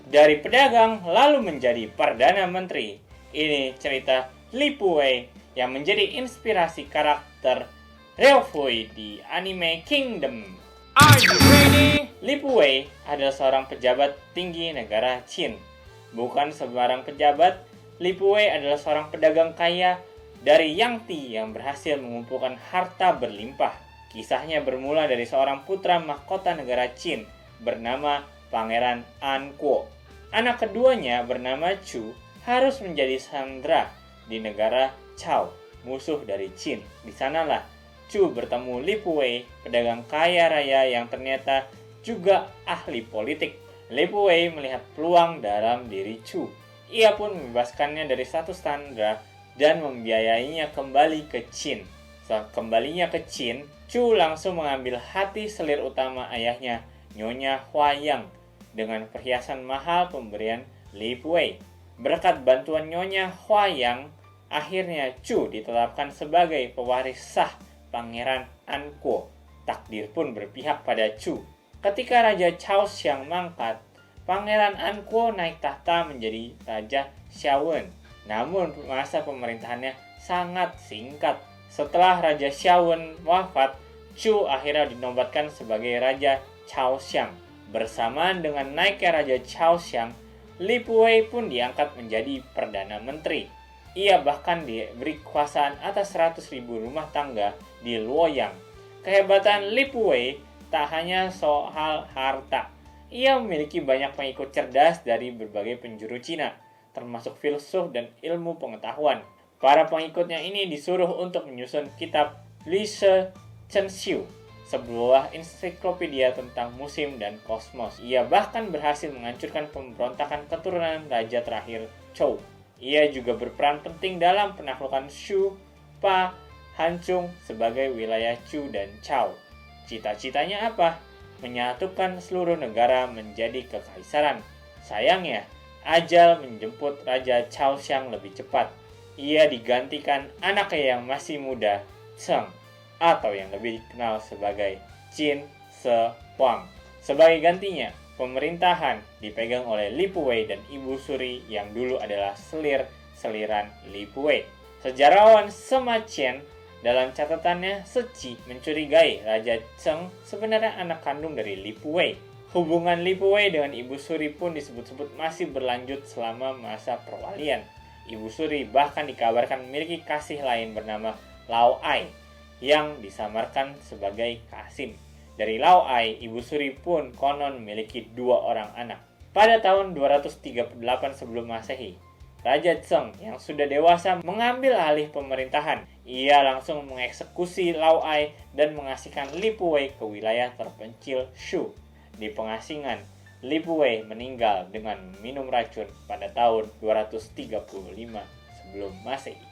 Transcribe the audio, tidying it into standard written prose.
Dari pedagang lalu menjadi Perdana Menteri. Ini cerita Li Puwei yang menjadi inspirasi karakter Liu Fui di anime Kingdom. Are you ready? Li Puwei adalah seorang pejabat tinggi negara Qin. Bukan sembarang pejabat, Li Puwei adalah seorang pedagang kaya dari Yangti yang berhasil mengumpulkan harta berlimpah. Kisahnya bermula dari seorang putra mahkota negara Qin bernama Pangeran An Kuo. Anak keduanya bernama Chu harus menjadi sandera di negara Cao, musuh dari Qin. Di sanalah Chu bertemu Li Puwei, pedagang kaya raya yang ternyata juga ahli politik. Li Puwei melihat peluang dalam diri Chu. Ia pun membebaskannya dari status sandera dan membiayainya kembali ke Qin. Saat kembalinya ke Qin, Chu langsung mengambil hati selir utama ayahnya, Nyonya Huayang, dengan perhiasan mahal pemberian Li Puwei. Berkat bantuan Nyonya Huayang, akhirnya Chu ditetapkan sebagai pewaris sah Pangeran An Kuo. Takdir pun berpihak pada Chu. Ketika Raja Cao Xiang mangkat, Pangeran An Kuo naik tahta menjadi Raja Xiawen. Namun masa pemerintahannya sangat singkat. Setelah Raja Xiawen wafat, Chu akhirnya dinobatkan sebagai Raja Cao Xiang. Bersamaan dengan naiknya Raja Cao Xiang, Li Puwei pun diangkat menjadi Perdana Menteri. Ia bahkan diberi kekuasaan atas 100.000 rumah tangga di Luoyang. Kehebatan Li Puwei tak hanya soal harta. Ia memiliki banyak pengikut cerdas dari berbagai penjuru Cina, termasuk filsuf dan ilmu pengetahuan. Para pengikutnya ini disuruh untuk menyusun kitab Li Shi Chen Xiu, sebuah ensiklopedia tentang musim dan kosmos. Ia bahkan berhasil menghancurkan pemberontakan keturunan raja terakhir Zhou. Ia juga berperan penting dalam penaklukan Shu, Pa, Hancung sebagai wilayah Chu dan Cao. Cita-citanya apa? Menyatukan seluruh negara menjadi kekaisaran. Sayangnya, ajal menjemput Raja Cao Xiang lebih cepat. Ia digantikan anaknya yang masih muda, Cheng, atau yang lebih dikenal sebagai Qin Shi Huang. Sebagai gantinya, pemerintahan dipegang oleh Li Puwei dan Ibu Suri yang dulu adalah selir-seliran Li Puwei. Sejarawan Sima Qian dalam catatannya Seci mencurigai Raja Cheng sebenarnya anak kandung dari Li Puwei. Hubungan Li Puwei dengan Ibu Suri pun disebut-sebut masih berlanjut selama masa perwalian. Ibu Suri bahkan dikabarkan memiliki kasih lain bernama Lao Ai yang disamarkan sebagai Kasim. Dari Lao Ai, Ibu Suri pun konon memiliki 2 orang anak. Pada tahun 238 sebelum Masehi, Raja Cheng yang sudah dewasa mengambil alih pemerintahan. Ia langsung mengeksekusi Lao Ai dan mengasingkan Li Puwei ke wilayah terpencil Shu. Di pengasingan, Li Puwei meninggal dengan minum racun pada tahun 235 sebelum Masehi.